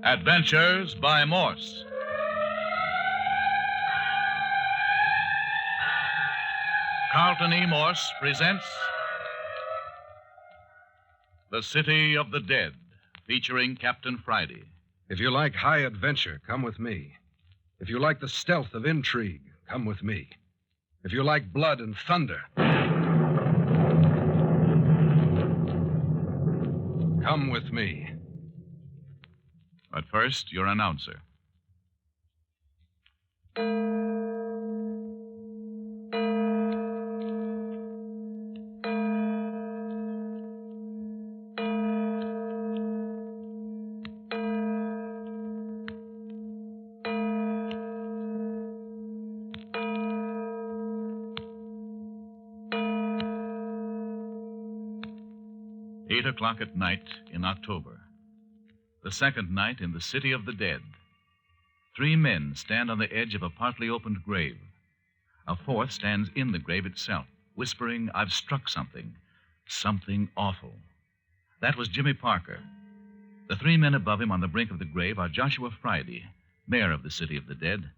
Adventures by Morse. Carlton E. Morse presents The City of the Dead, featuring Captain Friday. If you like high adventure, come with me. If you like the stealth of intrigue, come with me. If you like blood and thunder, come with me. But first, your announcer. Eight o'clock at night in October. The second night in the City of the Dead. 3 men stand on the edge of a partly opened grave. A fourth stands in the grave itself, whispering, "I've struck something. Something awful." That was Jimmy Parker. The 3 men above him on the brink of the grave are Joshua Friday, mayor of the City of the Dead,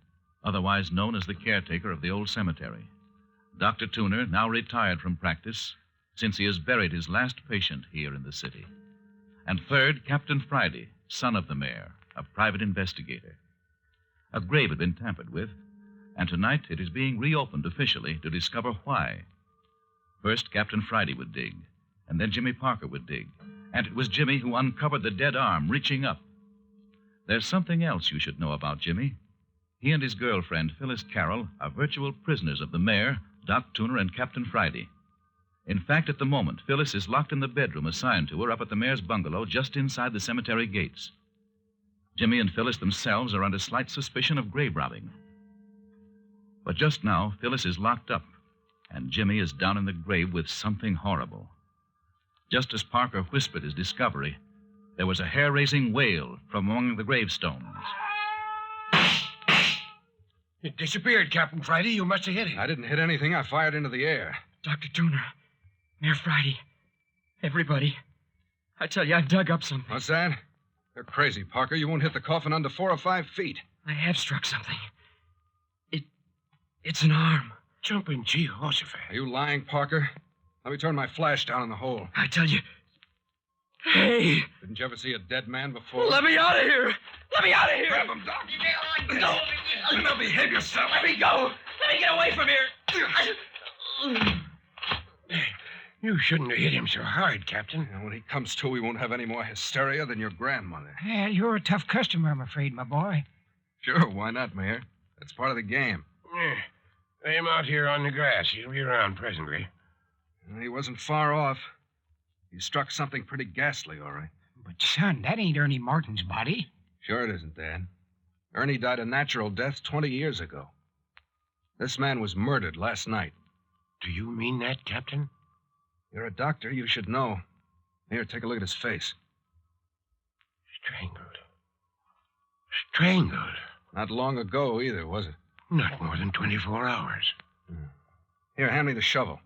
otherwise known as the caretaker of the old cemetery. Dr. Tuner, now retired from practice, since he has buried his last patient here in the city. And third, Captain Friday, son of the mayor, a private investigator. A grave had been tampered with, and tonight it is being reopened officially to discover why. First, Captain Friday would dig, and then Jimmy Parker would dig, and it was Jimmy who uncovered the dead arm reaching up. There's something else you should know about Jimmy. He and his girlfriend, Phyllis Carroll, are virtual prisoners of the mayor, Doc Tuner, and Captain Friday. In fact, at the moment, Phyllis is locked in the bedroom assigned to her up at the mayor's bungalow just inside the cemetery gates. Jimmy and Phyllis themselves are under slight suspicion of grave robbing. But just now, Phyllis is locked up, and Jimmy is down in the grave with something horrible. Just as Parker whispered his discovery, there was a hair-raising wail from among the gravestones. It disappeared, Captain Friday. You must have hit it. I didn't hit anything. I fired into the air. Dr. Tuner, Mayor Friday, everybody. I tell you, I've dug up something. What's that? You're crazy, Parker. You won't hit the coffin under 4 or 5 feet. I have struck something. It's an arm. Jumping Jehoshaphat. Are you lying, Parker? Let me turn my flash down in the hole. I tell you. Hey! Didn't you ever see a dead man before? Let me out of here! Let me out of here! Grab him, Doc. No! Now behave yourself. Let me go! Let me get away from here! You shouldn't have hit him so hard, Captain. And when he comes to, we won't have any more hysteria than your grandmother. Well, you're a tough customer, I'm afraid, my boy. Sure, why not, Mayor? That's part of the game. Lay him out here on the grass. He'll be around presently. And he wasn't far off. He struck something pretty ghastly, all right. But, son, that ain't Ernie Martin's body. Sure it isn't, Dad. Ernie died a natural death 20 years ago. This man was murdered last night. Do you mean that, Captain? You're a doctor. You should know. Here, take a look at his face. Strangled. Strangled? Not long ago, either, was it? Not more than 24 hours. Here, hand me the shovel.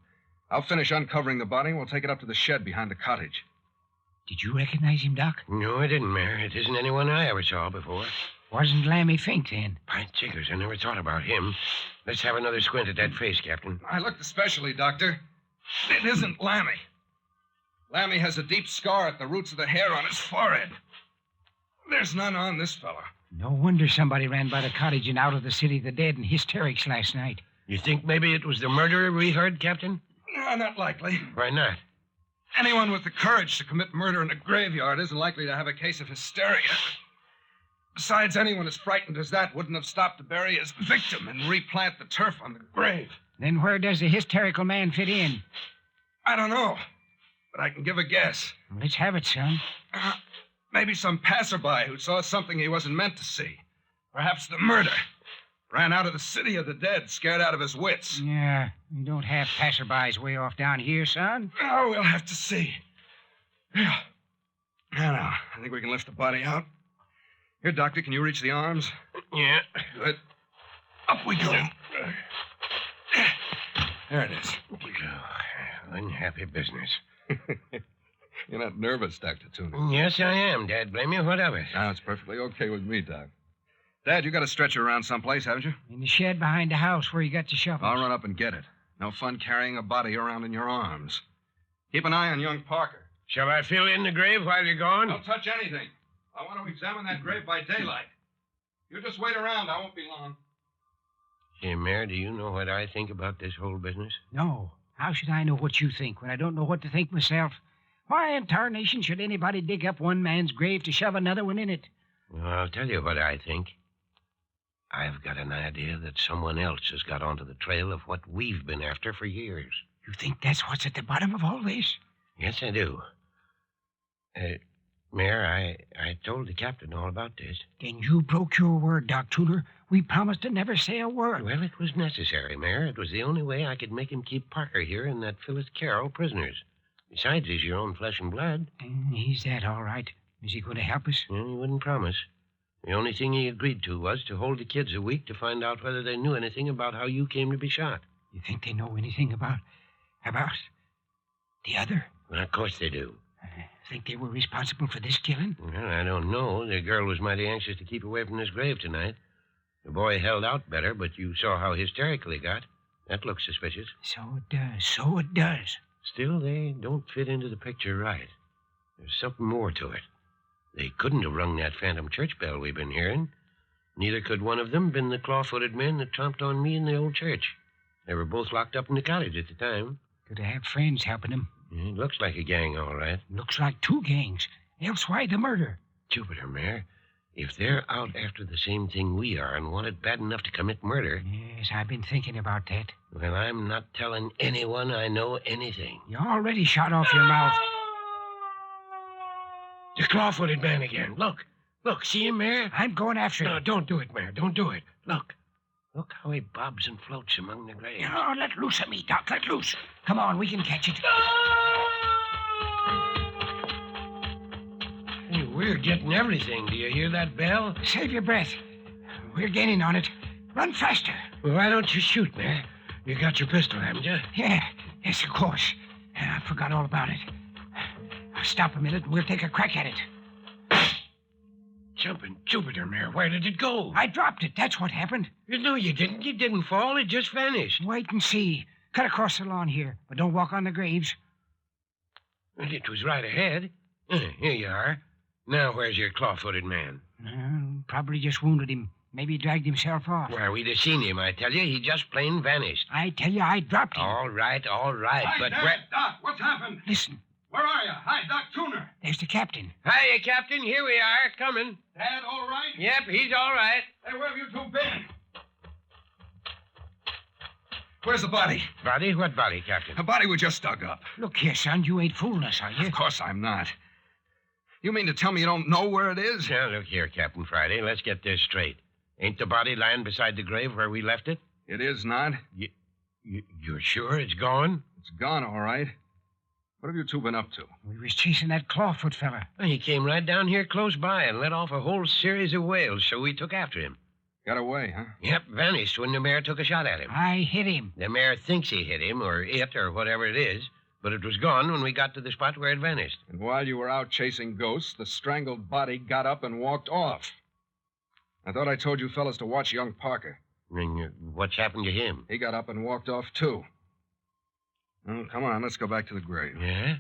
I'll finish uncovering the body, and we'll take it up to the shed behind the cottage. Did you recognize him, Doc? No, I didn't, Mayor. It isn't anyone I ever saw before. Wasn't Lammy Fink, then? By jiggers, I never thought about him. Let's have another squint at that face, Captain. I looked especially, Doctor. It isn't Lammy. Lammy has a deep scar at the roots of the hair on his forehead. There's none on this fella. No wonder somebody ran by the cottage and out of the City of the Dead in hysterics last night. You think maybe it was the murderer we heard, Captain? No, not likely. Why not? Anyone with the courage to commit murder in a graveyard isn't likely to have a case of hysteria. Besides, anyone as frightened as that wouldn't have stopped to bury his victim and replant the turf on the grave. Then where does the hysterical man fit in? I don't know, but I can give a guess. Let's have it, son. Maybe some passerby who saw something he wasn't meant to see. Perhaps the murder. Ran out of the City of the Dead, scared out of his wits. Yeah, we don't have passerbys way off down here, son. Oh, we'll have to see. Yeah. Now, I think we can lift the body out. Here, Doctor, can you reach the arms? Yeah. Good. Up we go. There it is. Oh, unhappy business. You're not nervous, Dr. Tuna. Yes, I am, Dad. Blame you. What of it? No, it's perfectly okay with me, Doc. Dad, you got a stretcher around someplace, haven't you? In the shed behind the house where you got the shovel. I'll run up and get it. No fun carrying a body around in your arms. Keep an eye on young Parker. Shall I fill in the grave while you're gone? Don't touch anything. I want to examine that grave by daylight. You just wait around. I won't be long. Say, Mayor, do you know what I think about this whole business? No. How should I know what you think when I don't know what to think myself? Why in tarnation should anybody dig up one man's grave to shove another one in it? Well, I'll tell you what I think. I've got an idea that someone else has got onto the trail of what we've been after for years. You think that's what's at the bottom of all this? Yes, I do. Mayor, I told the captain all about this. Then you broke your word, Doc Tudor. We promised to never say a word. Well, it was necessary, Mayor. It was the only way I could make him keep Parker here and that Phyllis Carroll prisoners. Besides, he's your own flesh and blood. He's that, all right. Is he going to help us? Well, he wouldn't promise. The only thing he agreed to was to hold the kids a week to find out whether they knew anything about how you came to be shot. You think they know anything about the other? Well, of course they do. Think they were responsible for this killing? Well, I don't know. The girl was mighty anxious to keep away from this grave tonight. The boy held out better, but you saw how hysterical he got. That looks suspicious. So it does. Still, they don't fit into the picture right. There's something more to it. They couldn't have rung that phantom church bell we've been hearing. Neither could one of them been the claw-footed men that tromped on me in the old church. They were both locked up in the cottage at the time. Could have friends helping them. It looks like a gang, all right. Looks like two gangs. Else why the murder? Jupiter, Mayor. If they're out after the same thing we are and want it bad enough to commit murder... Yes, I've been thinking about that. Well, I'm not telling anyone I know anything. You already shot off your mouth. The claw-footed man again. Look, see him, Mayor? I'm going after him. No, don't do it, Mayor. Don't do it. Look how he bobs and floats among the graves. No, let loose of me, Doc. Let loose. Come on, we can catch it. Hey, we're getting everything. Do you hear that bell? Save your breath. We're gaining on it. Run faster. Well, why don't you shoot, Mayor? You got your pistol, haven't you? Yeah, yes, of course. I forgot all about it. Stop a minute and we'll take a crack at it. Jumping Jupiter, Mayor. Where did it go? I dropped it. That's what happened. No, you didn't. It didn't fall. It just vanished. Wait and see. Cut across the lawn here, but don't walk on the graves. Well, it was right ahead. Here you are. Now where's your claw-footed man? Probably just wounded him. Maybe dragged himself off. Well, we'd have seen him, I tell you. He just plain vanished. I tell you, I dropped him. All right. Hi, But Dad, where... Doc, what's happened? Listen, Where are you? Hi, Doc Tuner. there's the captain. Hiya, Captain. Here we are. Coming. Dad, all right? Yep, he's all right. Hey, where have you two been? Where's the body? Body? What body, Captain? The body we just dug up. Look here, son, you ain't fooling us, are you? Of course I'm not. You mean to tell me you don't know where it is? Now, look here, Captain Friday. Let's get this straight. Ain't the body lying beside the grave where we left it? It is not. You're sure it's gone? It's gone, all right. What have you two been up to? We was chasing that Clawfoot fella. Well, he came right down here close by and let off a whole series of wails, so we took after him. Got away, huh? Yep, vanished when the mayor took a shot at him. I hit him. The mayor thinks he hit him, or it, or whatever it is, but it was gone when we got to the spot where it vanished. And while you were out chasing ghosts, the strangled body got up and walked off. I thought I told you fellas to watch young Parker. And what's happened to him? He got up and walked off, too. Oh, come on, let's go back to the grave. Yeah?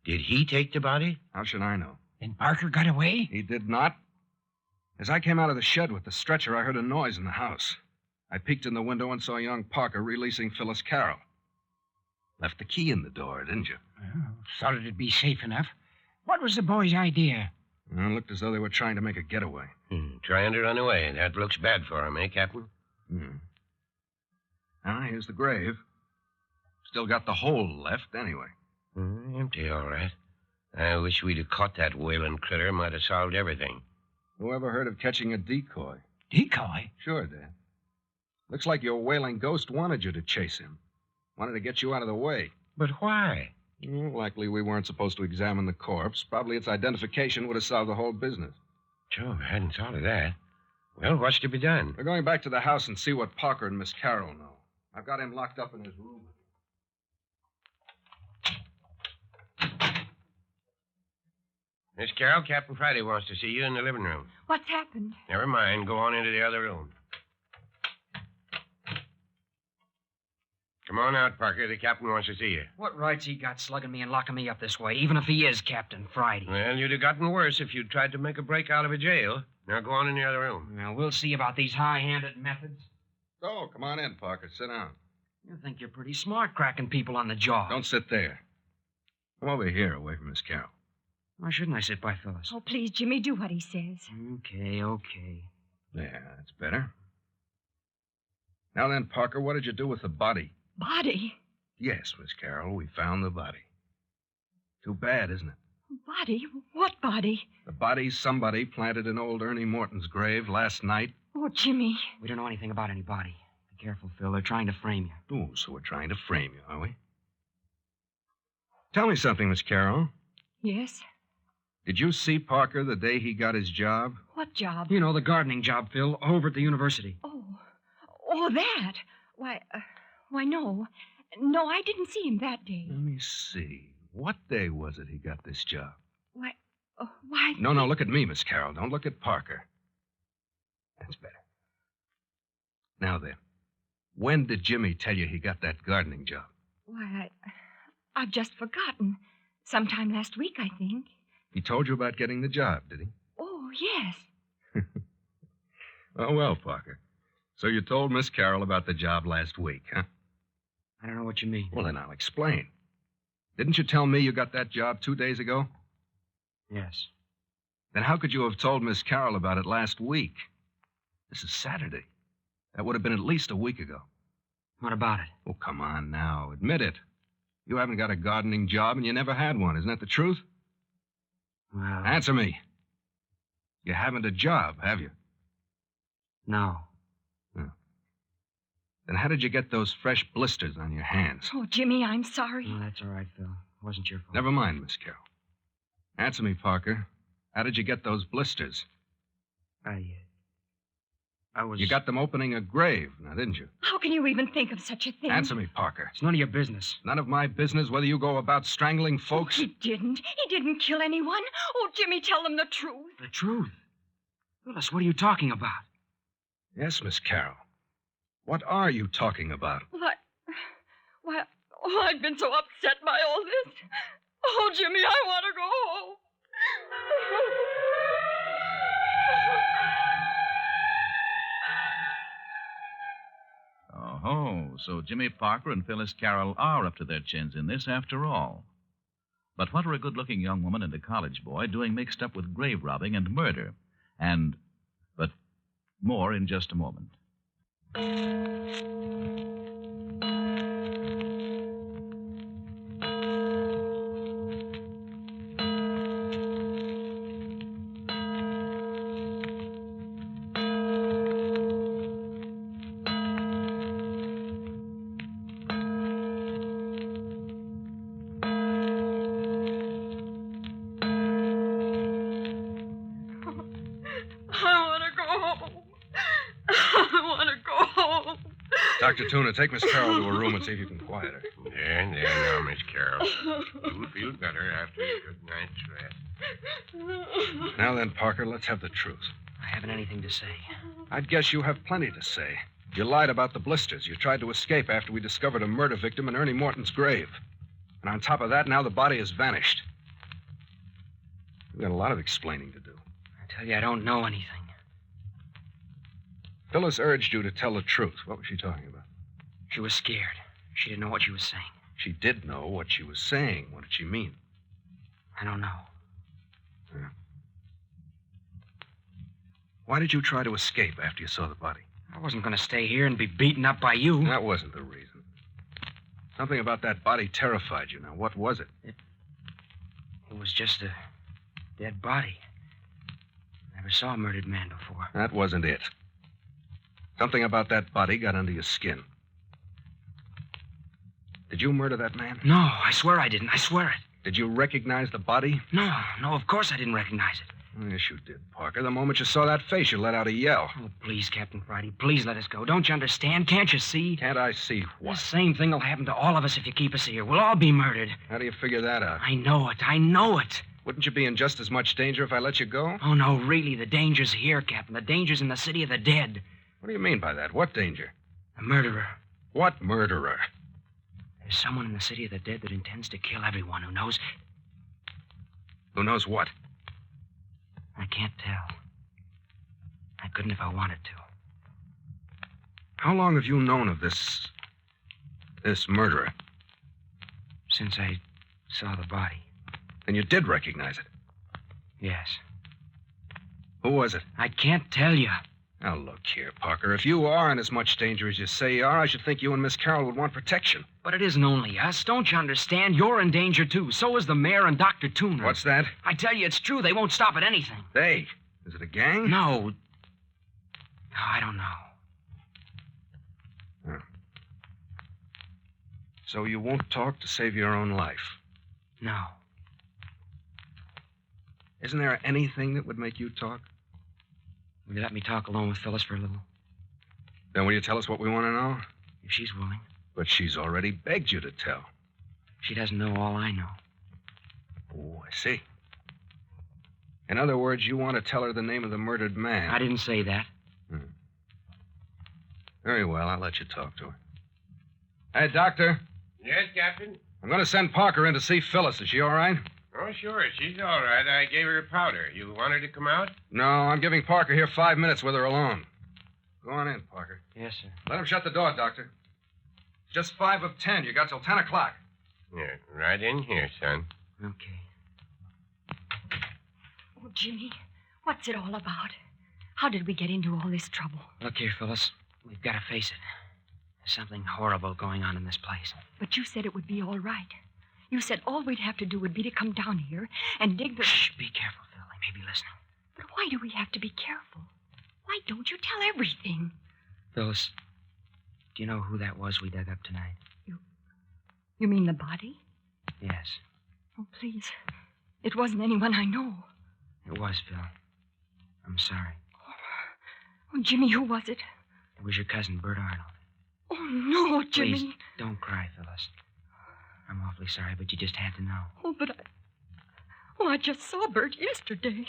Did he take the body? How should I know? Then Parker got away? He did not. As I came out of the shed with the stretcher, I heard a noise in the house. I peeked in the window and saw young Parker releasing Phyllis Carroll. Left the key in the door, didn't you? Well, thought it'd be safe enough. What was the boy's idea? Well, it looked as though they were trying to make a getaway. Trying to run away. That looks bad for him, eh, Captain? Ah, here's the grave. Still got the hole left, anyway. Empty, all right. I wish we'd have caught that wailing critter. Might have solved everything. Who ever heard of catching a decoy? Decoy? Sure, Dad. Looks like your wailing ghost wanted you to chase him. Wanted to get you out of the way. But why? Likely we weren't supposed to examine the corpse. Probably its identification would have solved the whole business. Joe, I hadn't thought of that. Well, what's to be done? We're going back to the house and see what Parker and Miss Carroll know. I've got him locked up in his room. Miss Carroll, Captain Friday wants to see you in the living room. What's happened? Never mind. Go on into the other room. Come on out, Parker. The captain wants to see you. What right's he got slugging me and locking me up this way, even if he is Captain Friday? Well, you'd have gotten worse if you'd tried to make a break out of a jail. Now go on in the other room. Well, we'll see about these high-handed methods. Oh, come on in, Parker. Sit down. You think you're pretty smart cracking people on the jaw. Don't sit there. Come over here, away from Miss Carroll. Why shouldn't I sit by Phyllis? Oh, please, Jimmy, do what he says. Okay. There, that's better. Now then, Parker, what did you do with the body? Body? Yes, Miss Carroll, we found the body. Too bad, isn't it? Body? What body? The body somebody planted in old Ernie Morton's grave last night. Oh, Jimmy. We don't know anything about any body. Be careful, Phil. They're trying to frame you. Oh, so we're trying to frame you, are we? Tell me something, Miss Carroll. Yes? Did you see Parker the day he got his job? What job? You know, the gardening job, Phil, over at the university. Oh, that. Why, no. No, I didn't see him that day. Let me see. What day was it he got this job? Why? No, look at me, Miss Carroll. Don't look at Parker. That's better. Now then, when did Jimmy tell you he got that gardening job? Why, I've just forgotten. Sometime last week, I think. He told you about getting the job, did he? Oh, yes. Oh, well, Parker. So you told Miss Carroll about the job last week, huh? I don't know what you mean. Well, then I'll explain. Didn't you tell me you got that job 2 days ago? Yes. Then how could you have told Miss Carroll about it last week? This is Saturday. That would have been at least a week ago. What about it? Oh, come on now. Admit it. You haven't got a gardening job and you never had one. Isn't that the truth? Well... Answer me. You haven't a job, have you? No. Then how did you get those fresh blisters on your hands? Oh, Jimmy, I'm sorry. No, that's all right, Phil. It wasn't your fault. Never mind, Miss Carroll. Answer me, Parker. How did you get those blisters? I was... You got them opening a grave, now, didn't you? How can you even think of such a thing? Answer me, Parker. It's none of your business. None of my business whether you go about strangling folks. He didn't. He didn't kill anyone. Oh, Jimmy, tell them the truth. The truth? Phyllis, what are you talking about? Yes, Miss Carroll. What are you talking about? Why, I've been so upset by all this. Oh, Jimmy, I want to go home. Oh, so Jimmy Parker and Phyllis Carroll are up to their chins in this after all. But what are a good-looking young woman and a college boy doing mixed up with grave robbing and murder? But more in just a moment. Dr. Tuna, take Miss Carroll to her room and see if you can quiet her. There now, Miss Carroll. You'll feel better after a good night's rest. Now then, Parker, let's have the truth. I haven't anything to say. I'd guess you have plenty to say. You lied about the blisters. You tried to escape after we discovered a murder victim in Ernie Morton's grave. And on top of that, now the body has vanished. We've got a lot of explaining to do. I tell you, I don't know anything. Phyllis urged you to tell the truth. What was she talking about? She was scared. She didn't know what she was saying. She did know what she was saying. What did she mean? I don't know. Yeah. Why did you try to escape after you saw the body? I wasn't going to stay here and be beaten up by you. That wasn't the reason. Something about that body terrified you. Now, what was it? It was just a dead body. Never saw a murdered man before. That wasn't it. Something about that body got under your skin. Did you murder that man? No, I swear I didn't. I swear it. Did you recognize the body? No, of course I didn't recognize it. Oh, yes, you did, Parker. The moment you saw that face, you let out a yell. Oh, please, Captain Friday, please let us go. Don't you understand? Can't you see? Can't I see what? The same thing will happen to all of us if you keep us here. We'll all be murdered. How do you figure that out? I know it. Wouldn't you be in just as much danger if I let you go? Oh, no, really, the danger's here, Captain. The danger's in the city of the dead. What do you mean by that? What danger? A murderer. What murderer? There's someone in the city of the dead that intends to kill everyone who knows. Who knows what? I can't tell. I couldn't if I wanted to. How long have you known of this murderer? Since I saw the body. And you did recognize it? Yes. Who was it? I can't tell you. Now, look here, Parker. If you are in as much danger as you say you are, I should think you and Miss Carroll would want protection. But it isn't only us. Don't you understand? You're in danger, too. So is the mayor and Dr. Tooner. What's that? I tell you, it's true. They won't stop at anything. They? Is it a gang? No. No, I don't know. So you won't talk to save your own life? No. Isn't there anything that would make you talk? Will you let me talk alone with Phyllis for a little? Then will you tell us what we want to know? If she's willing. But she's already begged you to tell. She doesn't know all I know. Oh, I see. In other words, you want to tell her the name of the murdered man. I didn't say that. Very well, I'll let you talk to her. Hey, Doctor. Yes, Captain? I'm going to send Parker in to see Phyllis. Is she all right? Oh, sure. She's all right. I gave her a powder. You want her to come out? No, I'm giving Parker here 5 minutes with her alone. Go on in, Parker. Yes, sir. Let him shut the door, Doctor. It's just 5 of 10. You got till 10 o'clock. Yeah, right in here, son. Okay. Oh, Jimmy, what's it all about? How did we get into all this trouble? Look here, Phyllis. We've got to face it. There's something horrible going on in this place. But you said it would be all right. You said all we'd have to do would be to come down here and dig the... Shh, be careful, Phil. They may be listening. But why do we have to be careful? Why don't you tell everything? Phyllis, do you know who that was we dug up tonight? You mean the body? Yes. Oh, please. It wasn't anyone I know. It was, Phil. I'm sorry. Oh, Jimmy, who was it? It was your cousin, Bert Arnold. Oh, no, Jimmy. Please, don't cry, Phyllis. I'm awfully sorry, but you just had to know. Oh, but I just saw Bert yesterday.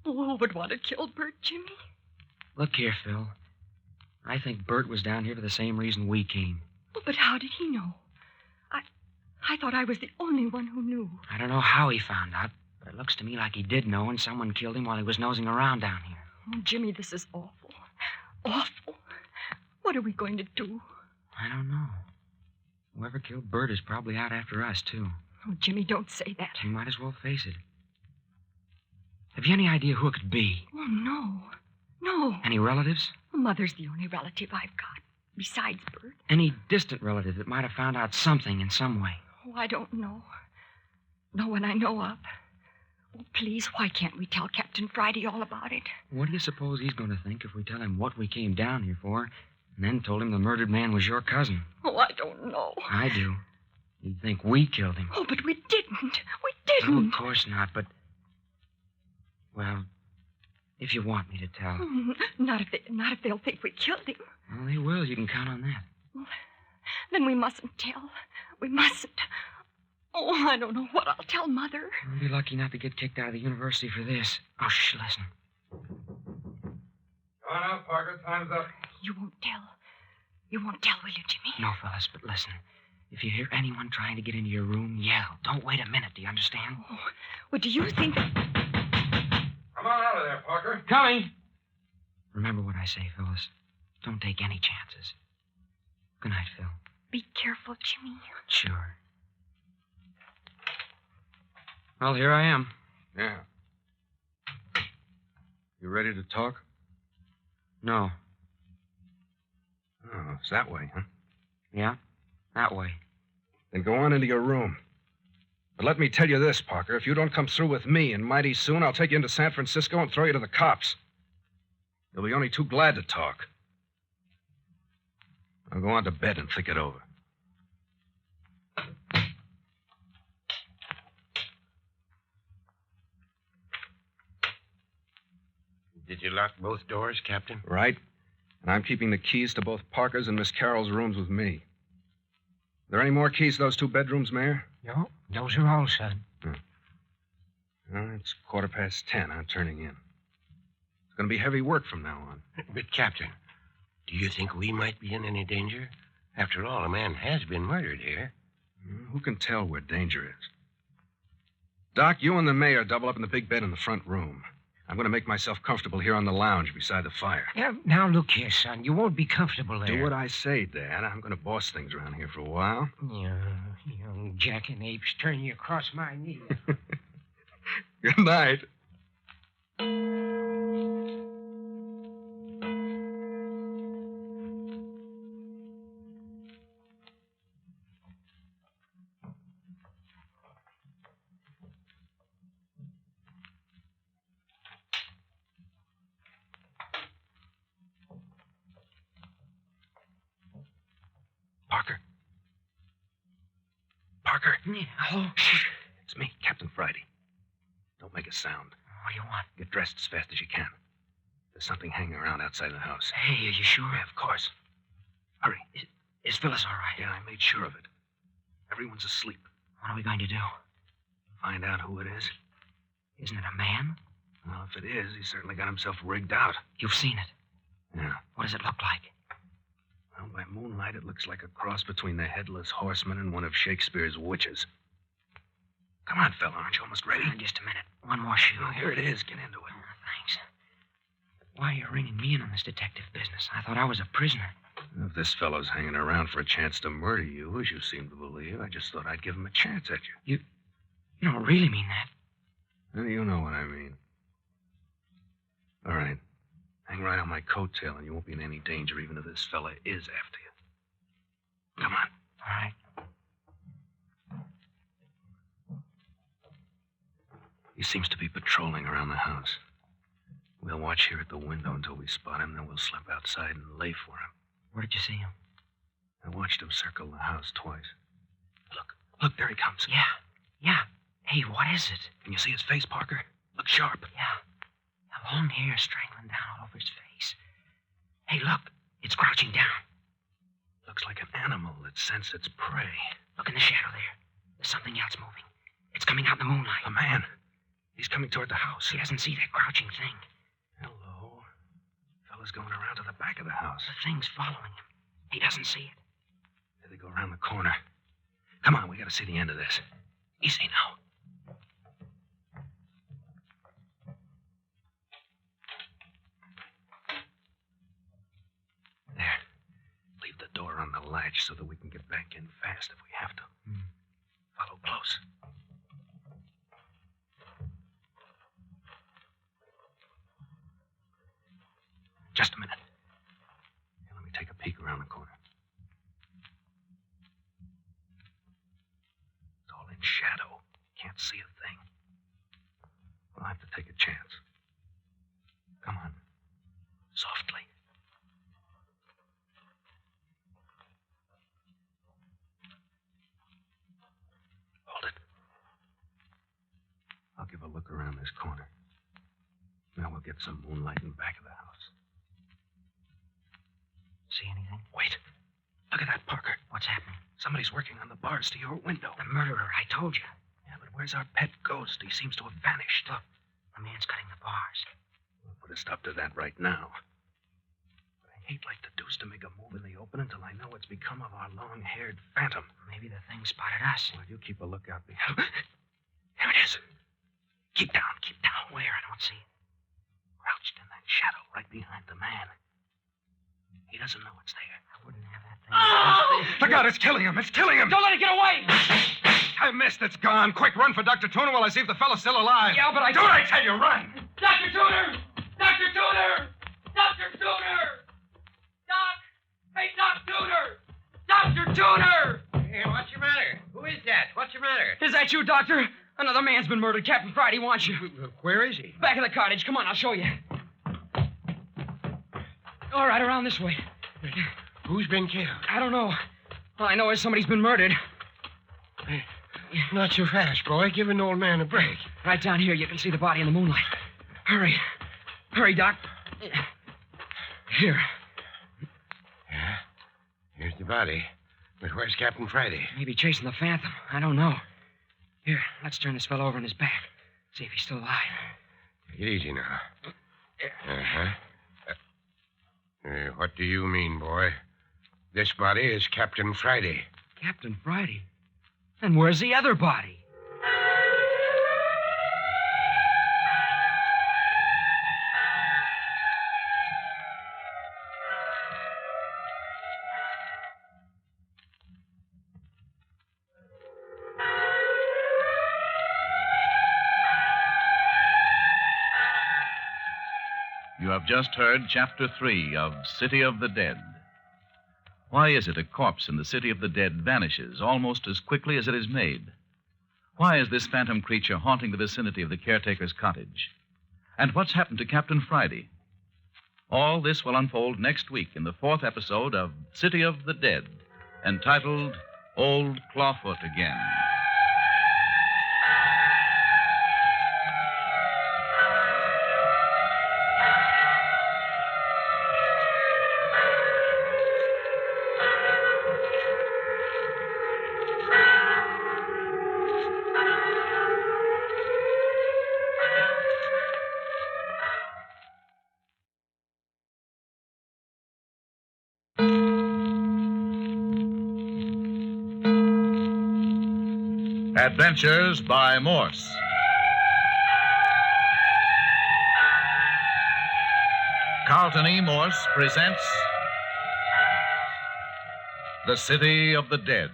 Oh, who would want to kill Bert, Jimmy? Look here, Phil. I think Bert was down here for the same reason we came. Oh, but how did he know? I thought I was the only one who knew. I don't know how he found out, but it looks to me like he did know, and someone killed him while he was nosing around down here. Oh, Jimmy, this is awful. Awful. What are we going to do? I don't know. Whoever killed Bert is probably out after us, too. Oh, Jimmy, don't say that. You might as well face it. Have you any idea who it could be? Oh, no. No. Any relatives? Mother's the only relative I've got, besides Bert. Any distant relative that might have found out something in some way? Oh, I don't know. No one I know of. Oh, please, why can't we tell Captain Friday all about it? What do you suppose he's going to think if we tell him what we came down here for, and then told him the murdered man was your cousin? Oh, I don't know. I do. He'd think we killed him. Oh, but we didn't. We No, didn't. of course not, but... Well, if you want me to tell. Not if they'll think we killed him. Well, they will. You can count on that. Well, then we mustn't tell. We mustn't. Oh, I don't know what I'll tell Mother. We'll be lucky not to get kicked out of the university for this. Oh, shh, listen. Go on out, Parker. Time's up. You won't tell. You won't tell, will you, Jimmy? No, Phyllis, but listen. If you hear anyone trying to get into your room, yell. Don't wait a minute, do you understand? Oh, well, do you think that... Come on out of there, Parker. Coming! Remember what I say, Phyllis. Don't take any chances. Good night, Phil. Be careful, Jimmy. Sure. Well, here I am. Yeah. You ready to talk? No. Oh, it's that way, huh? Yeah? That way. Then go on into your room. But let me tell you this, Parker. If you don't come through with me, and mighty soon, I'll take you into San Francisco and throw you to the cops. You'll be only too glad to talk. Now go on to bed and think it over. Did you lock both doors, Captain? Right. And I'm keeping the keys to both Parker's and Miss Carroll's rooms with me. Are there any more keys to those 2 bedrooms, Mayor? No, those are all, son. Well, it's 10:15. I'm turning in. It's going to be heavy work from now on. But, Captain, do you think we might be in any danger? After all, a man has been murdered here. Who can tell where danger is? Doc, you and the mayor double up in the big bed in the front room. I'm going to make myself comfortable here on the lounge beside the fire. Yeah, now look here, son. You won't be comfortable there. Do what I say, Dad. I'm going to boss things around here for a while. Yeah, young jackanapes turn you across my knee. Good night. Parker. Yeah, hello? It's me, Captain Friday. Don't make a sound. What do you want? Get dressed as fast as you can. There's something hanging around outside the house. Hey, are you sure? Yeah, of course. Hurry. Is Phyllis all right? Yeah, I made sure of it. Everyone's asleep. What are we going to do? Find out who it is. Isn't it a man? Well, if it is, he's certainly got himself rigged out. You've seen it. Yeah. What does it look like? Well, by moonlight, it looks like a cross between the Headless Horseman and one of Shakespeare's witches. Come on, fella. Aren't you almost ready? Just a minute. One more shoe. Oh, here it is. Get into it. Thanks. Why are you ringing me in on this detective business? I thought I was a prisoner. If this fellow's hanging around for a chance to murder you, as you seem to believe, I just thought I'd give him a chance at you. You don't really mean that. Well, you know what I mean. All right. Hang right on my coattail, and you won't be in any danger even if this fella is after you. Come on. All right. He seems to be patrolling around the house. We'll watch here at the window until we spot him, then we'll slip outside and lay for him. Where did you see him? I watched him circle the house twice. Look, there he comes. Yeah. Hey, what is it? Can you see his face, Parker? Look sharp. Yeah. The long hair strangling down all over his face. Hey, look. It's crouching down. Looks like an animal that scents its prey. Look in the shadow there. There's something else moving. It's coming out in the moonlight. A man. He's coming toward the house. He doesn't see that crouching thing. Hello. Fella's going around to the back of the house. The thing's following him. He doesn't see it. Here they go around the corner. Come on, we gotta see the end of this. Easy now. There. Leave the door on the latch so that we can get back in fast if we have to. Follow close. Just a minute. Here, let me take a peek around the corner. It's all in shadow. Can't see a thing. We'll have to take a chance. Come on. Softly. Hold it. I'll give a look around this corner. Now we'll get some moonlight in back of the house. See anything? Wait. Look at that, Parker. What's happening? Somebody's working on the bars to your window. The murderer, I told you. Yeah, but where's our pet ghost? He seems to have vanished. Look, the man's cutting the bars. We'll put a stop to that right now. But I hate like the deuce to make a move in the open until I know what's become of our long-haired phantom. Maybe the thing spotted us. Well, you keep a lookout behind. Here it is. Keep down, keep down. Where? I don't see it. Crouched in that shadow right behind the man. He doesn't know it's there. I wouldn't have that thing. Oh! Look out, it's killing him. It's killing him. Don't let it get away! I missed. It's gone. Quick, run for Dr. Tooner while I see if the fellow's still alive. Yeah, but I... Do what I tell you. Run. Dr. Tooner! Dr. Tooner! Dr. Tooner! Doc! Hey, Doc Tooner! Dr. Tooner! Hey, what's your matter? Who is that? What's your matter? Is that you, Doctor? Another man's been murdered. Captain Friday wants you. Where is he? Back of the cottage. Come on, I'll show you. All right, around this way. Who's been killed? I don't know. All I know is somebody's been murdered. Not so fast, boy. Give an old man a break. Right down here, you can see the body in the moonlight. Hurry. Hurry, Doc. Here. Yeah. Here's the body. But where's Captain Friday? Maybe chasing the phantom. I don't know. Here, let's turn this fellow over on his back. See if he's still alive. Take it easy now. Uh-huh. What do you mean, boy? This body is Captain Friday. Captain Friday? And where's the other body? You have just heard Chapter 3 of City of the Dead. Why is it a corpse in the City of the Dead vanishes almost as quickly as it is made? Why is this phantom creature haunting the vicinity of the caretaker's cottage? And what's happened to Captain Friday? All this will unfold next week in the 4th episode of City of the Dead, entitled Old Clawfoot Again. Adventures by Morse. Carlton E. Morse presents The City of the Dead,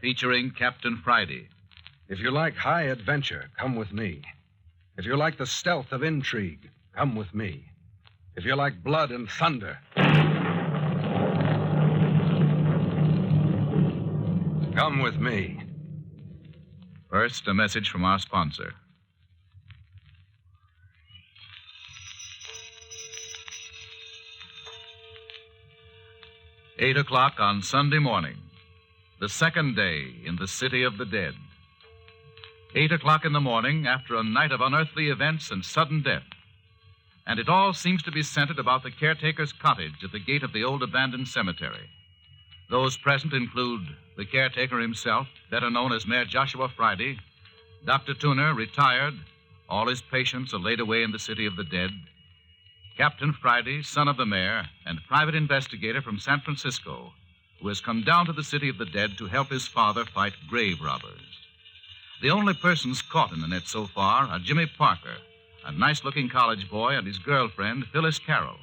featuring Captain Friday. If you like high adventure, come with me. If you like the stealth of intrigue, come with me. If you like blood and thunder, come with me. First, a message from our sponsor. Eight o'clock on Sunday morning, the second day in the City of the Dead. 8 o'clock in the morning after a night of unearthly events and sudden death. And it all seems to be centered about the caretaker's cottage at the gate of the old abandoned cemetery. Those present include the caretaker himself, better known as Mayor Joshua Friday, Dr. Tuner, retired, all his patients are laid away in the City of the Dead, Captain Friday, son of the mayor, and private investigator from San Francisco, who has come down to the City of the Dead to help his father fight grave robbers. The only persons caught in the net so far are Jimmy Parker, a nice-looking college boy, and his girlfriend, Phyllis Carroll.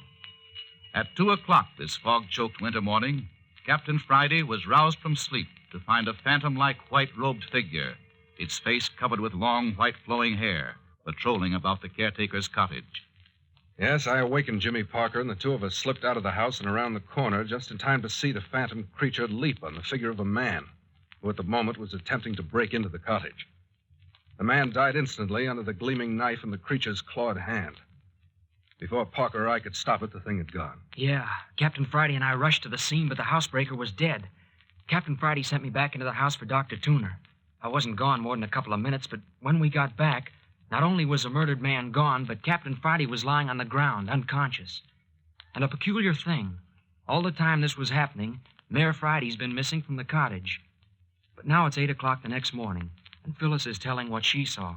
At 2 o'clock this fog-choked winter morning, Captain Friday was roused from sleep to find a phantom-like white-robed figure, its face covered with long, white flowing hair, patrolling about the caretaker's cottage. Yes, I awakened Jimmy Parker, and the two of us slipped out of the house and around the corner just in time to see the phantom creature leap on the figure of a man, who at the moment was attempting to break into the cottage. The man died instantly under the gleaming knife in the creature's clawed hand. Before Parker or I could stop it, the thing had gone. Yeah, Captain Friday and I rushed to the scene, but the housebreaker was dead. Captain Friday sent me back into the house for Dr. Tuner. I wasn't gone more than a couple of minutes, but when we got back, not only was the murdered man gone, but Captain Friday was lying on the ground, unconscious. And a peculiar thing, all the time this was happening, Mayor Friday's been missing from the cottage. But now it's 8 o'clock the next morning, and Phyllis is telling what she saw.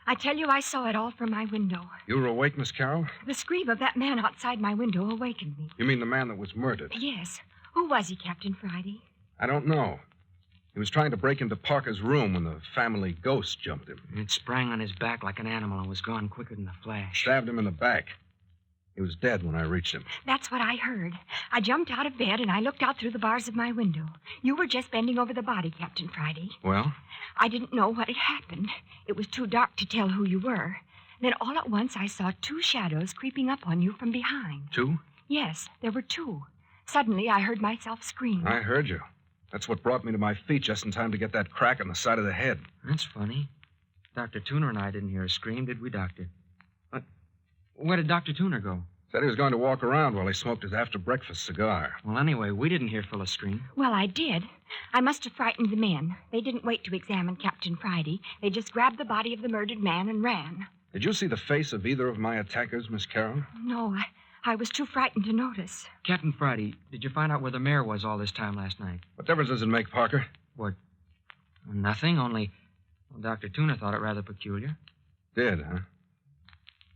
I tell you, I saw it all from my window. You were awake, Miss Carroll? The scream of that man outside my window awakened me. You mean the man that was murdered? Yes. Who was he, Captain Friday? I don't know. He was trying to break into Parker's room when the family ghost jumped him. It sprang on his back like an animal and was gone quicker than a flash. Stabbed him in the back. He was dead when I reached him. That's what I heard. I jumped out of bed and I looked out through the bars of my window. You were just bending over the body, Captain Friday. Well? I didn't know what had happened. It was too dark to tell who you were. Then all at once I saw two shadows creeping up on you from behind. Two? Yes, there were two. Suddenly I heard myself scream. I heard you. That's what brought me to my feet just in time to get that crack on the side of the head. That's funny. Dr. Tuner and I didn't hear a scream, did we, Doctor? Where did Dr. Tuner go? Said he was going to walk around while he smoked his after-breakfast cigar. Well, anyway, we didn't hear Phyllis scream. Well, I did. I must have frightened the men. They didn't wait to examine Captain Friday. They just grabbed the body of the murdered man and ran. Did you see the face of either of my attackers, Miss Carroll? No, I was too frightened to notice. Captain Friday, did you find out where the mayor was all this time last night? What difference does it make, Parker? What? Nothing, only Dr. Tuner thought it rather peculiar. Did, huh?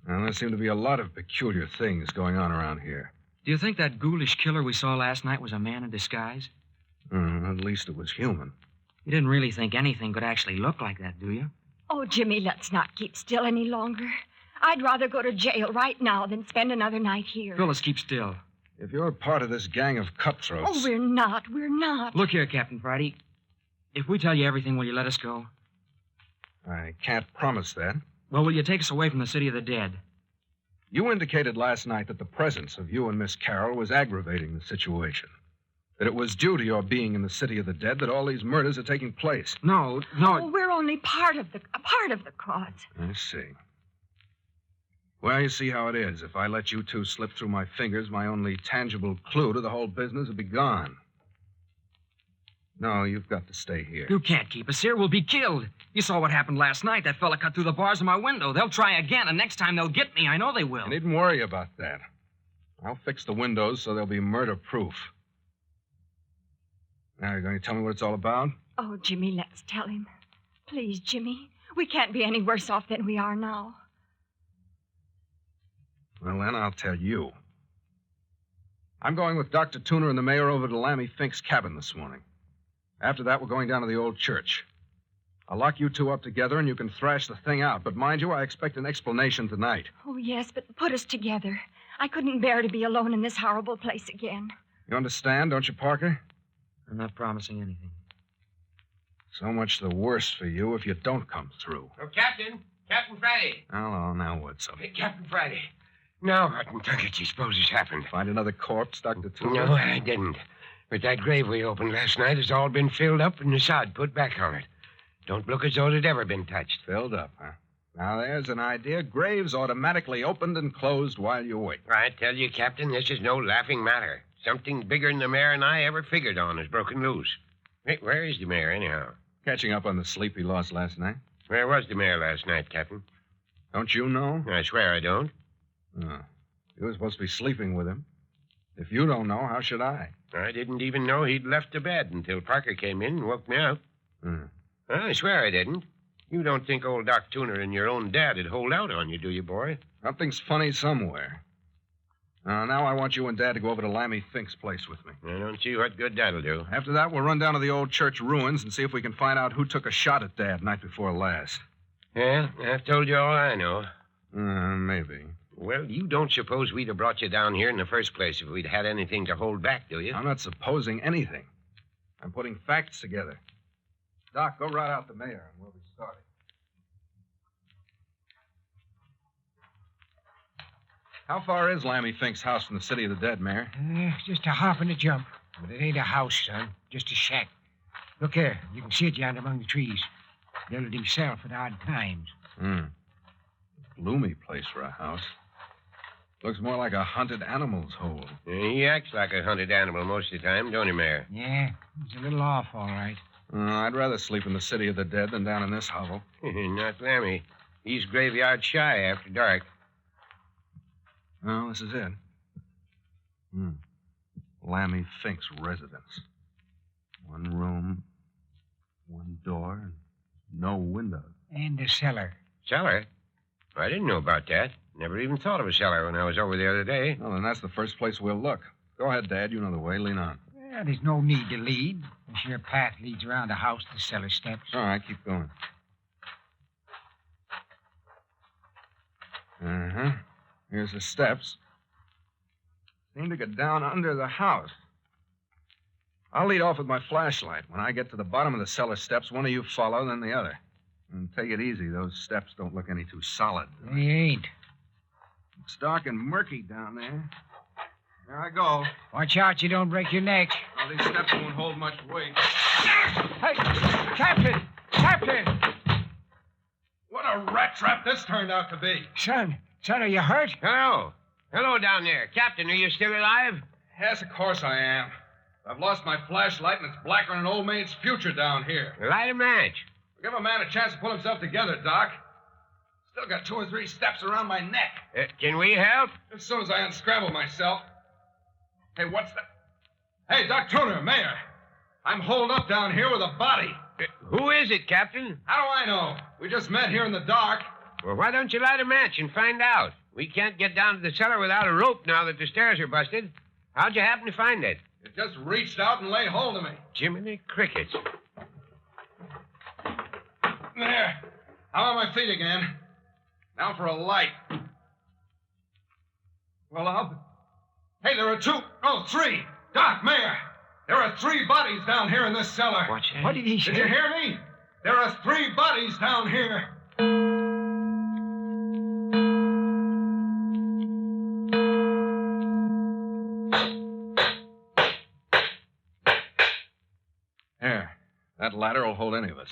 Well, there seem to be a lot of peculiar things going on around here. Do you think that ghoulish killer we saw last night was a man in disguise? At least it was human. You didn't really think anything could actually look like that, do you? Oh, Jimmy, let's not keep still any longer. I'd rather go to jail right now than spend another night here. Phyllis, keep still. If you're part of this gang of cutthroats... Oh, we're not. We're not. Look here, Captain Friday. If we tell you everything, will you let us go? I can't promise that. Well, will you take us away from the city of the dead? You indicated last night that the presence of you and Miss Carroll was aggravating the situation. That it was due to your being in the city of the dead that all these murders are taking place. No. Oh, we're only a part of the cause. I see. Well, you see how it is. If I let you two slip through my fingers, my only tangible clue to the whole business would be gone. No, you've got to stay here. You can't keep us here. We'll be killed. You saw what happened last night. That fella cut through the bars of my window. They'll try again, and next time they'll get me. I know they will. You needn't worry about that. I'll fix the windows so they'll be murder-proof. Now, you're going to tell me what it's all about? Oh, Jimmy, let's tell him. Please, Jimmy. We can't be any worse off than we are now. Well, then I'll tell you. I'm going with Dr. Tooner and the mayor over to Lammy Fink's cabin this morning. After that, we're going down to the old church. I'll lock you two up together and you can thrash the thing out. But mind you, I expect an explanation tonight. Oh, yes, but put us together. I couldn't bear to be alone in this horrible place again. You understand, don't you, Parker? I'm not promising anything. So much the worse for you if you don't come through. Oh, Captain Friday. Hello, now what's up? Hey, Captain Friday. Now, what in Tucket you suppose has happened? Find another corpse, Dr. Tooner? No, I didn't. But that grave we opened last night has all been filled up and the sod put back on it. Don't look as though it had ever been touched. Filled up, huh? Now, there's an idea. Graves automatically opened and closed while you wait. I tell you, Captain, this is no laughing matter. Something bigger than the mayor and I ever figured on has broken loose. Hey, where is the mayor, anyhow? Catching up on the sleep he lost last night. Where was the mayor last night, Captain? Don't you know? I swear I don't. Oh. You were supposed to be sleeping with him. If you don't know, how should I? I didn't even know he'd left the bed until Parker came in and woke me up. I swear I didn't. You don't think old Doc Tooner and your own dad would hold out on you, do you, boy? Something's funny somewhere. Now I want you and Dad to go over to Lammy Fink's place with me. I don't see what good that'll do. After that, we'll run down to the old church ruins and see if we can find out who took a shot at Dad night before last. Yeah, I've told you all I know. Maybe. Well, you don't suppose we'd have brought you down here in the first place if we'd had anything to hold back, do you? I'm not supposing anything. I'm putting facts together. Doc, go right out the mayor and we'll be starting. How far is Lammy Fink's house from the city of the dead, Mayor? Just a hop and a jump. But it ain't a house, son. Just a shack. Look here. You can see it yonder among the trees. Built it himself at odd times. Gloomy place for a house. Looks more like a hunted animal's hole. He acts like a hunted animal most of the time, don't he, Mayor? Yeah, he's a little off, all right. I'd rather sleep in the city of the dead than down in this hovel. Not Lammy. He's graveyard shy after dark. Well, this is it. Lammy Fink's residence. One room, one door, and no windows. And a cellar. Cellar? I didn't know about that. Never even thought of a cellar when I was over the other day. Well, then that's the first place we'll look. Go ahead, Dad. You know the way. Lean on. Well, there's no need to lead. The sheer path leads around the house to the cellar steps. All right, keep going. Here's the steps. Seem to get down under the house. I'll lead off with my flashlight. When I get to the bottom of the cellar steps, one of you follow, then the other. And take it easy. Those steps don't look any too solid. They ain't. It's dark and murky down there. There I go. Watch out you don't break your neck. Well, these steps won't hold much weight. Hey, Captain! Captain! What a rat trap this turned out to be. Son, are you hurt? Hello down there. Captain, are you still alive? Yes, of course I am. I've lost my flashlight, and it's blacker than an old maid's future down here. Light a match. Give a man a chance to pull himself together, Doc. Still got 2 or 3 steps around my neck. Can we help? As soon as I unscramble myself. Hey, what's that? Hey, Doc Tooner, Mayor. I'm holed up down here with a body. Who is it, Captain? How do I know? We just met here in the dark. Well, why don't you light a match and find out? We can't get down to the cellar without a rope now that the stairs are busted. How'd you happen to find it? It just reached out and laid hold of me. Jiminy crickets. There. I'm on my feet again. Now for a light. Well, Hey, there are three. Doc, Mayor, there are 3 bodies down here in this cellar. What's that? What did he say? Did you hear me? There are 3 bodies down here. There. That ladder will hold any of us.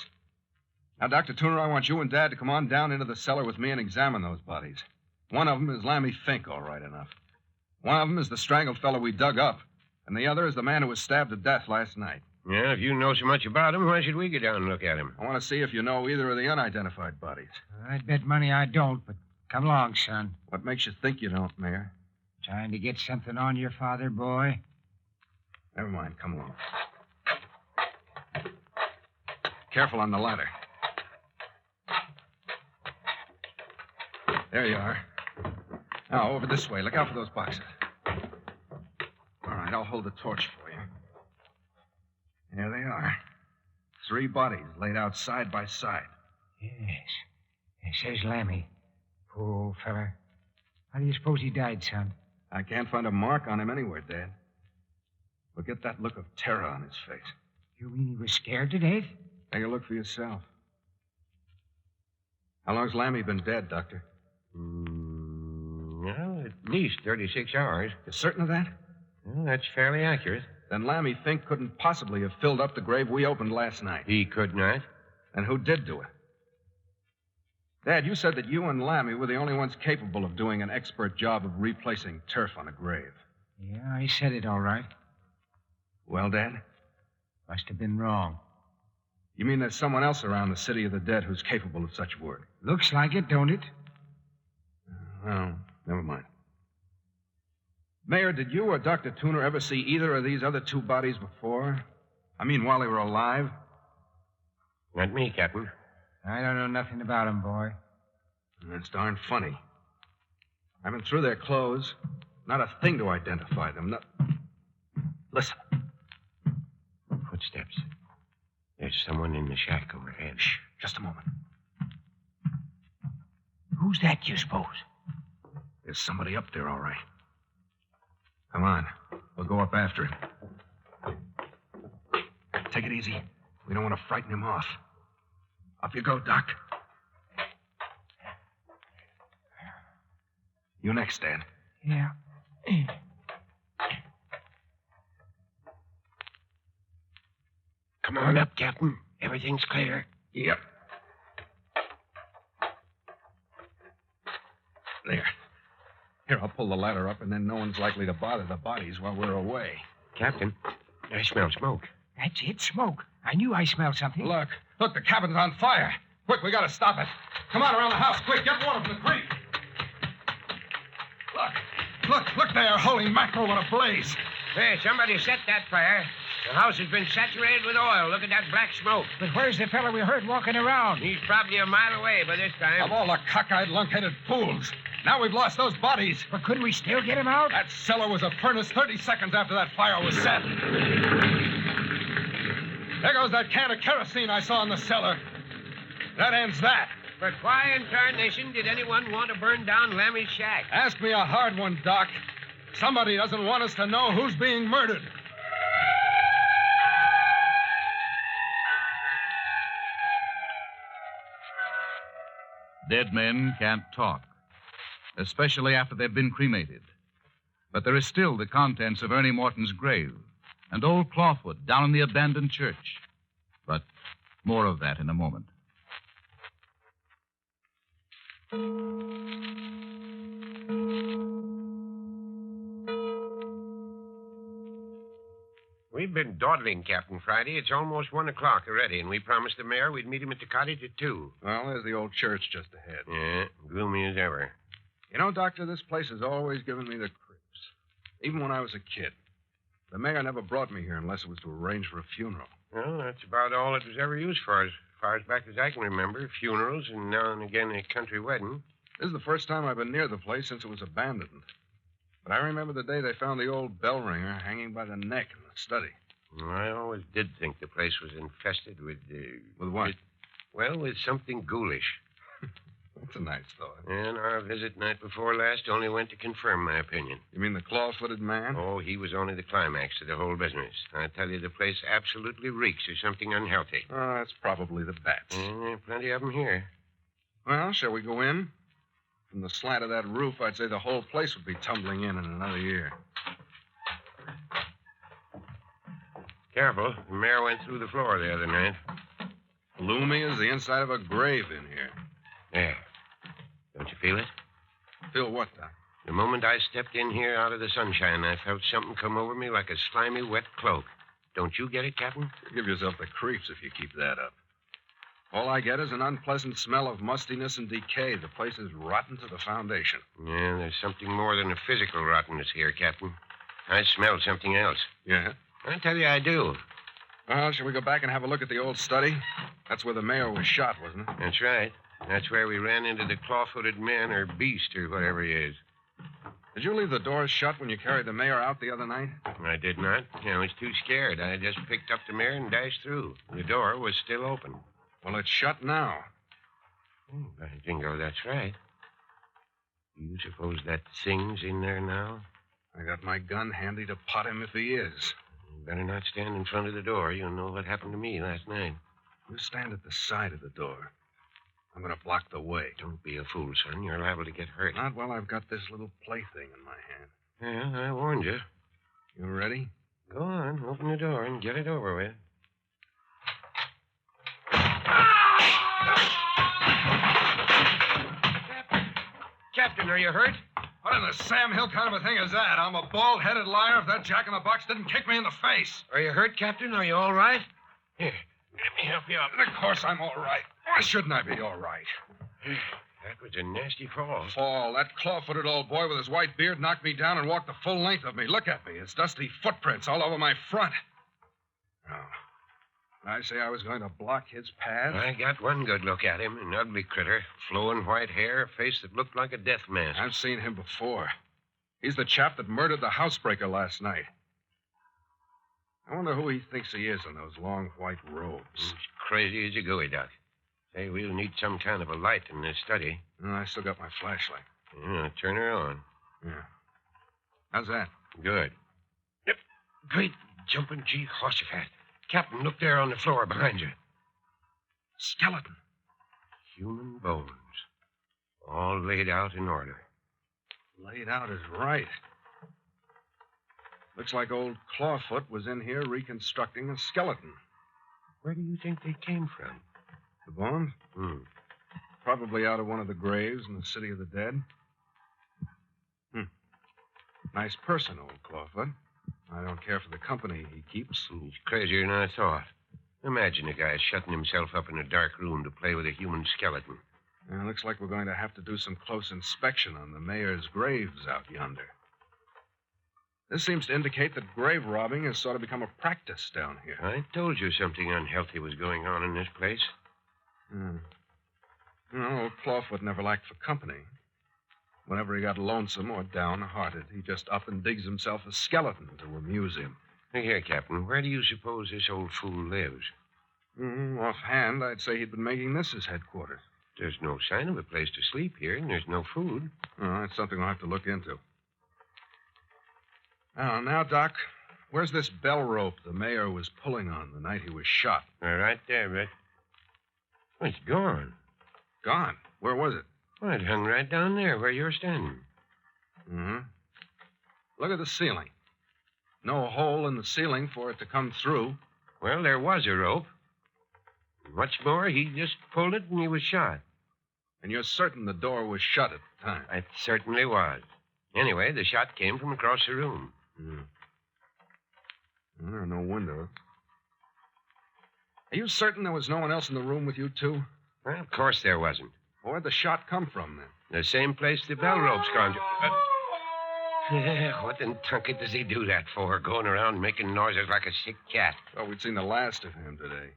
Now, Dr. Tuner, I want you and Dad to come on down into the cellar with me and examine those bodies. One of them is Lammy Fink, all right enough. One of them is the strangled fellow we dug up, and the other is the man who was stabbed to death last night. Yeah, if you know so much about him, why should we go down and look at him? I want to see if you know either of the unidentified bodies. I'd bet money I don't, but come along, son. What makes you think you don't, Mayor? Trying to get something on your father, boy? Never mind. Come along. Careful on the ladder. There you are. Now, over this way. Look out for those boxes. All right, I'll hold the torch for you. There they are. 3 bodies laid out side by side. Yes. It says Lammy. Poor old fella. How do you suppose he died, son? I can't find a mark on him anywhere, Dad. Look at that look of terror on his face. You mean he was scared to death? Take a look for yourself. How long's Lammy been dead, Doctor? Well, at least 36 hours. You certain of that? Well, that's fairly accurate. Then Lammy Fink couldn't possibly have filled up the grave we opened last night. He could not. Then who did do it? Dad, you said that you and Lammy were the only ones capable of doing an expert job of replacing turf on a grave. Yeah, I said it all right. Well, Dad? Must have been wrong. You mean there's someone else around the city of the dead who's capable of such work? Looks like it, don't it? Well, never mind. Mayor, did you or Dr. Tuner ever see either of these other 2 bodies before? I mean, while they were alive? Not me, Captain. I don't know nothing about him, boy. That's darn funny. I've been through their clothes. Not a thing to identify them. Listen. Footsteps. There's someone in the shack overhead. Shh. Just a moment. Who's that, you suppose? There's somebody up there, all right. Come on. We'll go up after him. Take it easy. We don't want to frighten him off. Up you go, Doc. You next, Dad. Yeah. Come on up, Captain. Everything's clear. Yep. There. Here, I'll pull the ladder up, and then no one's likely to bother the bodies while we're away. Captain, I smell smoke. That's it, smoke. I knew I smelled something. Look, the cabin's on fire. Quick, we gotta stop it. Come on around the house, quick, get water from the creek. Look there, holy mackerel, what a blaze. Hey, somebody set that fire. The house has been saturated with oil. Look at that black smoke. But where's the fellow we heard walking around? He's probably a mile away by this time. Of all the cockeyed, lunk-headed fools. Now we've lost those bodies. But couldn't we still get him out? That cellar was a furnace 30 seconds after that fire was set. There goes that can of kerosene I saw in the cellar. That ends that. But why in tarnation did anyone want to burn down Lammy's shack? Ask me a hard one, Doc. Somebody doesn't want us to know who's being murdered. Dead men can't talk, especially after they've been cremated. But there is still the contents of Ernie Morton's grave and old Clawfoot down in the abandoned church. But more of that in a moment. We've been dawdling, Captain Friday. It's almost 1 o'clock already, and we promised the mayor we'd meet him at the cottage at 2. Well, there's the old church just ahead. Yeah, gloomy as ever. You know, Doctor, this place has always given me the creeps. Even when I was a kid. The mayor never brought me here unless it was to arrange for a funeral. Well, that's about all it was ever used for, as far as back as I can remember, funerals and now and again a country wedding. This is the first time I've been near the place since it was abandoned. But I remember the day they found the old bell ringer hanging by the neck in the study. I always did think the place was infested with... With what? With something ghoulish. That's a nice thought. And our visit night before last only went to confirm my opinion. You mean the claw-footed man? Oh, he was only the climax to the whole business. I tell you, the place absolutely reeks of something unhealthy. Oh, that's probably the bats. There are plenty of them here. Well, shall we go in? From the slant of that roof, I'd say the whole place would be tumbling in another year. Careful. The mare went through the floor the other night. Gloomy as the inside of a grave in here. There. Don't you feel it? Feel what, Doc? The moment I stepped in here out of the sunshine, I felt something come over me like a slimy, wet cloak. Don't you get it, Captain? Give yourself the creeps if you keep that up. All I get is an unpleasant smell of mustiness and decay. The place is rotten to the foundation. Yeah, there's something more than a physical rottenness here, Captain. I smell something else. Yeah? I tell you, I do. Well, shall we go back and have a look at the old study? That's where the mayor was shot, wasn't it? That's right. That's where we ran into the claw-footed man or beast or whatever he is. Did you leave the doors shut when you carried the mayor out the other night? I did not. I was too scared. I just picked up the mare and dashed through. The door was still open. Well, it's shut now. By jingo, that's right. Do you suppose that thing's in there now? I got my gun handy to pot him if he is. You better not stand in front of the door. You'll know what happened to me last night. You stand at the side of the door. I'm going to block the way. Don't be a fool, son. You're liable to get hurt. Not while I've got this little plaything in my hand. Yeah, I warned you. You ready? Go on. Open the door and get it over with. Captain, are you hurt? What in the Sam Hill kind of a thing is that? I'm a bald-headed liar if that jack-in-the-box didn't kick me in the face. Are you hurt, Captain? Are you all right? Here, let me help you up. Of course I'm all right. Why shouldn't I be all right? That was a nasty fall. Fall. That claw-footed old boy with his white beard knocked me down and walked the full length of me. Look at me. His dusty footprints all over my front. Oh. Did I say I was going to block his path? I got one good look at him, an ugly critter, flowing white hair, a face that looked like a death mask. I've seen him before. He's the chap that murdered the housebreaker last night. I wonder who he thinks he is in those long white robes. He's crazy as a gooey duck. Say, we'll need some kind of a light in this study. I still got my flashlight. Yeah, turn her on. Yeah. How's that? Good. Yep. Great jumping G horsefat. Captain, look there on the floor behind you. Skeleton. Human bones. All laid out in order. Laid out is right. Looks like old Clawfoot was in here reconstructing a skeleton. Where do you think they came from? The bones? Probably out of one of the graves in the City of the Dead. Nice person, old Clawfoot. I don't care for the company he keeps. He's crazier than I thought. Imagine a guy shutting himself up in a dark room to play with a human skeleton. Looks like we're going to have to do some close inspection on the mayor's graves out yonder. This seems to indicate that grave robbing has sort of become a practice down here. I told you something unhealthy was going on in this place. Old Clawfoot never lacked for company. Whenever he got lonesome or downhearted, he just up and digs himself a skeleton to amuse him. Look here, Captain. Where do you suppose this old fool lives? Offhand, I'd say he'd been making this his headquarters. There's no sign of a place to sleep here, and there's no food. That's something I'll have to look into. Now, Doc, where's this bell rope the mayor was pulling on the night he was shot? Right there, Red. Oh, it's gone. Gone? Where was it? Well, it hung right down there where you're standing. Look at the ceiling. No hole in the ceiling for it to come through. Well, there was a rope. What's more, he just pulled it and he was shot. And you're certain the door was shut at the time? It certainly was. Anyway, the shot came from across the room. There are no windows. Are you certain there was no one else in the room with you, too? Well, of course there wasn't. Where'd the shot come from, then? The same place the bell rope's gone to. What in tunket does he do that for? Going around making noises like a sick cat. Well, we'd seen the last of him today.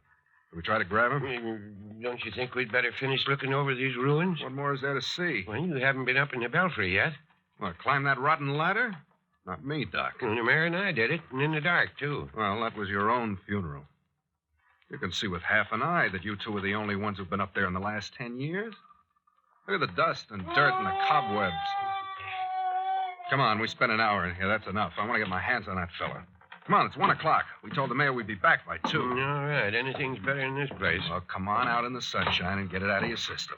Did we try to grab him? Don't you think we'd better finish looking over these ruins? What more is there to see? Well, you haven't been up in the belfry yet. What, climb that rotten ladder? Not me, Doc. Well, Mary and I did it, and in the dark, too. Well, that was your own funeral. You can see with half an eye that you two are the only ones who've been up there in the last 10 years. Look at the dust and dirt and the cobwebs. Come on, we spent an hour in here. That's enough. I want to get my hands on that fella. Come on, it's 1 o'clock. We told the mayor we'd be back by 2. All right, anything's better than this place. Well, come on out in the sunshine and get it out of your system.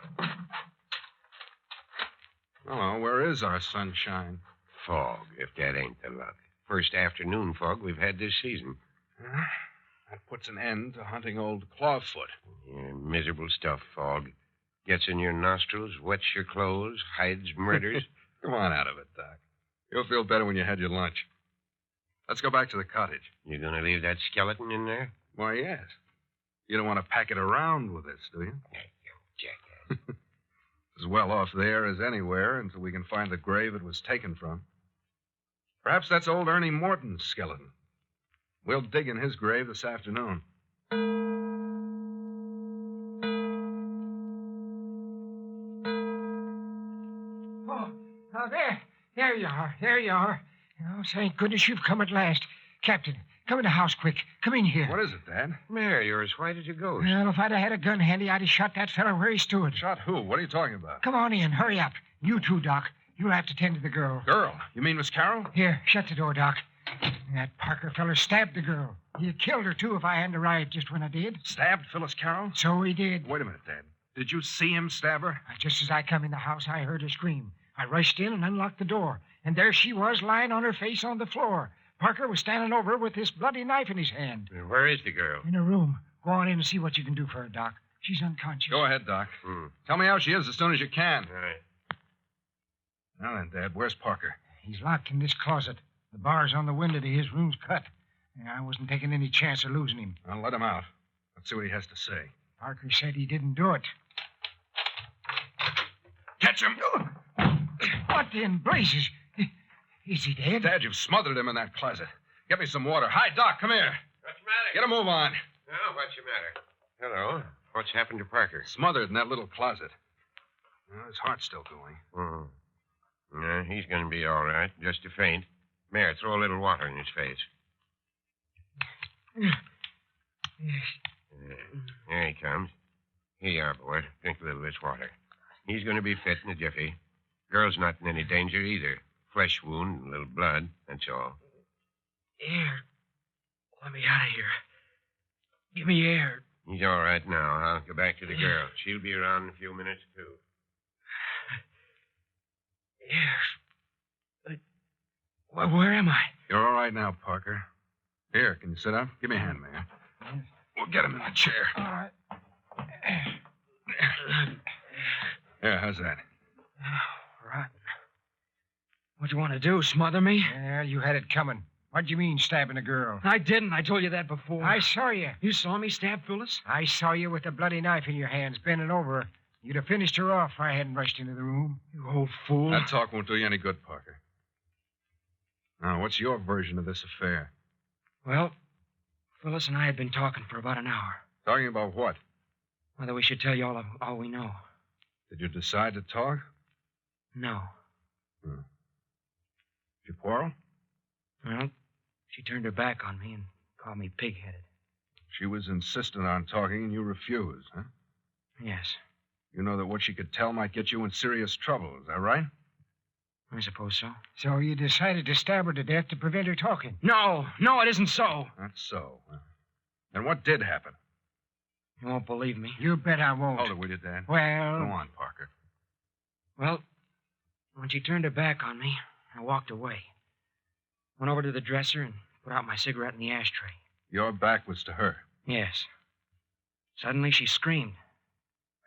Hello, where is our sunshine? Fog, if that ain't the luck. First afternoon fog we've had this season. That puts an end to hunting old Clawfoot. Yeah, miserable stuff, fog. Gets in your nostrils, wets your clothes, hides murders. Come on out of it, Doc. You'll feel better when you had your lunch. Let's go back to the cottage. You gonna leave that skeleton in there? Why, yes. You don't want to pack it around with us, do you? Jackass. As well off there as anywhere until we can find the grave it was taken from. Perhaps that's old Ernie Morton's skeleton. We'll dig in his grave this afternoon. Oh, there you are. There you are. Oh, thank goodness you've come at last. Captain, come in the house quick. Come in here. What is it, Dad? Mary, you're as white as a ghost. Well, if I'd have had a gun handy, I'd have shot that fellow where he stood. Shot who? What are you talking about? Come on in. Hurry up. You too, Doc. You'll have to tend to the girl. Girl? You mean Miss Carroll? Here, shut the door, Doc. That Parker feller stabbed the girl. He killed her, too, if I hadn't arrived just when I did. Stabbed Phyllis Carroll? So he did. Wait a minute, Dad. Did you see him stab her? Just as I come in the house, I heard her scream. I rushed in and unlocked the door. And there she was, lying on her face on the floor. Parker was standing over her with this bloody knife in his hand. Where is the girl? In her room. Go on in and see what you can do for her, Doc. She's unconscious. Go ahead, Doc. Tell me how she is as soon as you can. All right. Now then, Dad, where's Parker? He's locked in this closet. The bars on the window to his room's cut. I wasn't taking any chance of losing him. I'll let him out. Let's see what he has to say. Parker said he didn't do it. Catch him! What in blazes? Is he dead? Dad, you've smothered him in that closet. Get me some water. Hi, Doc, come here. What's the matter? Get a move on. Oh, what's the matter? Hello. What's happened to Parker? Smothered in that little closet. Well, his heart's still going. Yeah, he's going to be all right. Just a faint. Mayor, throw a little water in his face. There he comes. Here you are, boy. Drink a little of this water. He's going to be fit in a jiffy. Girl's not in any danger either. Flesh wound and a little blood, that's all. Air. Let me out of here. Give me air. He's all right now. I'll go back to the girl. She'll be around in a few minutes, too. Air. Where am I? You're all right now, Parker. Here, can you sit up? Give me a hand, man. We'll get him in the chair. All right. Here, how's that? Rotten. What do you want to do, smother me? Well, you had it coming. What do you mean, stabbing a girl? I didn't. I told you that before. I saw you. You saw me stab Phyllis? I saw you with a bloody knife in your hands, bending over her. You'd have finished her off if I hadn't rushed into the room. You old fool. That talk won't do you any good, Parker. Now, what's your version of this affair? Well, Phyllis and I had been talking for about an hour. Talking about what? Whether we should tell you all we know. Did you decide to talk? No. Did you quarrel? Well, she turned her back on me and called me pig-headed. She was insistent on talking and you refused, huh? Yes. You know that what she could tell might get you in serious trouble, is that right? I suppose so. So you decided to stab her to death to prevent her talking? No, it isn't so. That's so. And what did happen? You won't believe me. You bet I won't. Hold it, will you, Dad? Well... Go on, Parker. Well, when she turned her back on me, I walked away. Went over to the dresser and put out my cigarette in the ashtray. Your back was to her. Yes. Suddenly she screamed.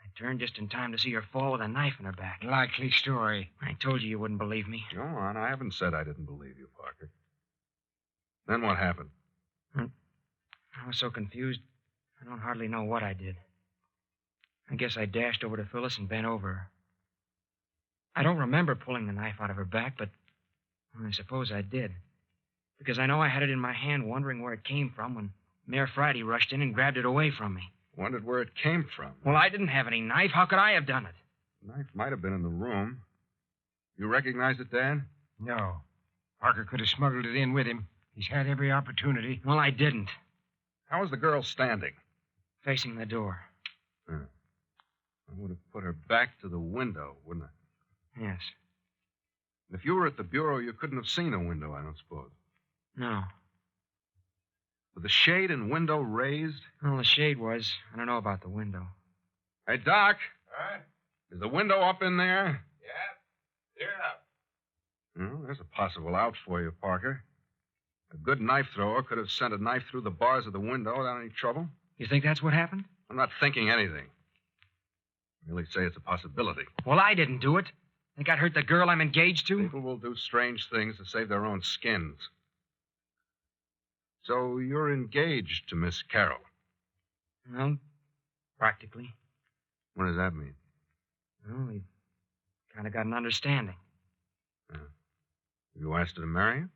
I turned just in time to see her fall with a knife in her back. Likely story. I told you wouldn't believe me. Go on. I haven't said I didn't believe you, Parker. Then what happened? I was so confused, I don't hardly know what I did. I guess I dashed over to Phyllis and bent over her. I don't remember pulling the knife out of her back, but I suppose I did. Because I know I had it in my hand wondering where it came from when Mayor Friday rushed in and grabbed it away from me. Wondered where it came from. Well, I didn't have any knife. How could I have done it? The knife might have been in the room. You recognize it, Dan? No. Parker could have smuggled it in with him. He's had every opportunity. Well, I didn't. How was the girl standing? Facing the door. I would have put her back to the window, wouldn't I? Yes. If you were at the bureau, you couldn't have seen a window, I don't suppose. No. With the shade and window raised? Well, the shade was. I don't know about the window. Hey, Doc. Huh? Is the window up in there? Yeah. Clear up. Well, there's a possible out for you, Parker. A good knife thrower could have sent a knife through the bars of the window without any trouble. You think that's what happened? I'm not thinking anything. I really say it's a possibility. Well, I didn't do it. Think I'd hurt the girl I'm engaged to? People will do strange things to save their own skins. So you're engaged to Miss Carroll. Well, practically. What does that mean? Well, we kind of got an understanding. You asked her to marry you?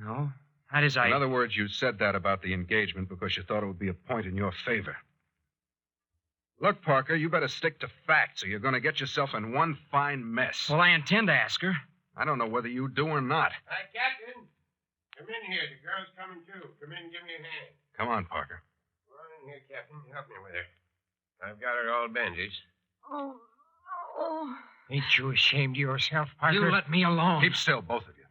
No. That is, In other words, you said that about the engagement because you thought it would be a point in your favor. Look, Parker, you better stick to facts or you're going to get yourself in one fine mess. Well, I intend to ask her. I don't know whether you do or not. Hi, Captain. Come in here. The girl's coming, too. Come in and give me a hand. Come on, Parker. Run in here, Captain. Help me with her. I've got her all bandaged. Oh, no. Ain't you ashamed of yourself, Parker? You let me alone. Keep still, both of you.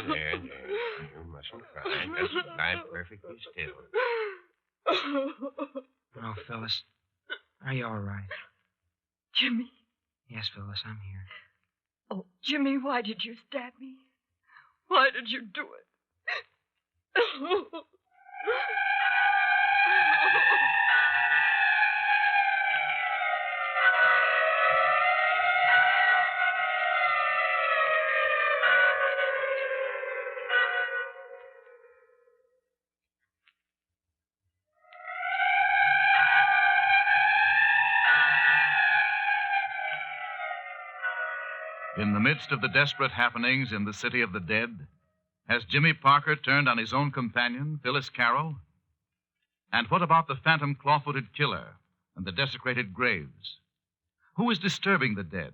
There. You mustn't cry. Just lie perfectly still. Oh, Phyllis. Are you all right? Jimmy. Yes, Phyllis, I'm here. Oh, Jimmy, why did you stab me? Why did you do it? In the midst of the desperate happenings in the city of the dead, has Jimmy Parker turned on his own companion, Phyllis Carroll? And what about the phantom claw-footed killer and the desecrated graves? Who is disturbing the dead?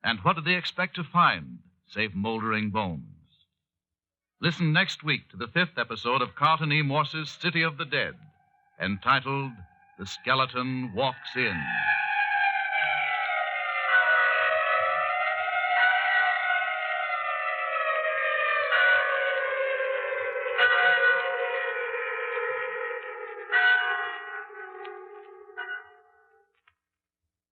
And what do they expect to find, save moldering bones? Listen next week to the 5th episode of Carlton E. Morse's City of the Dead, entitled The Skeleton Walks In.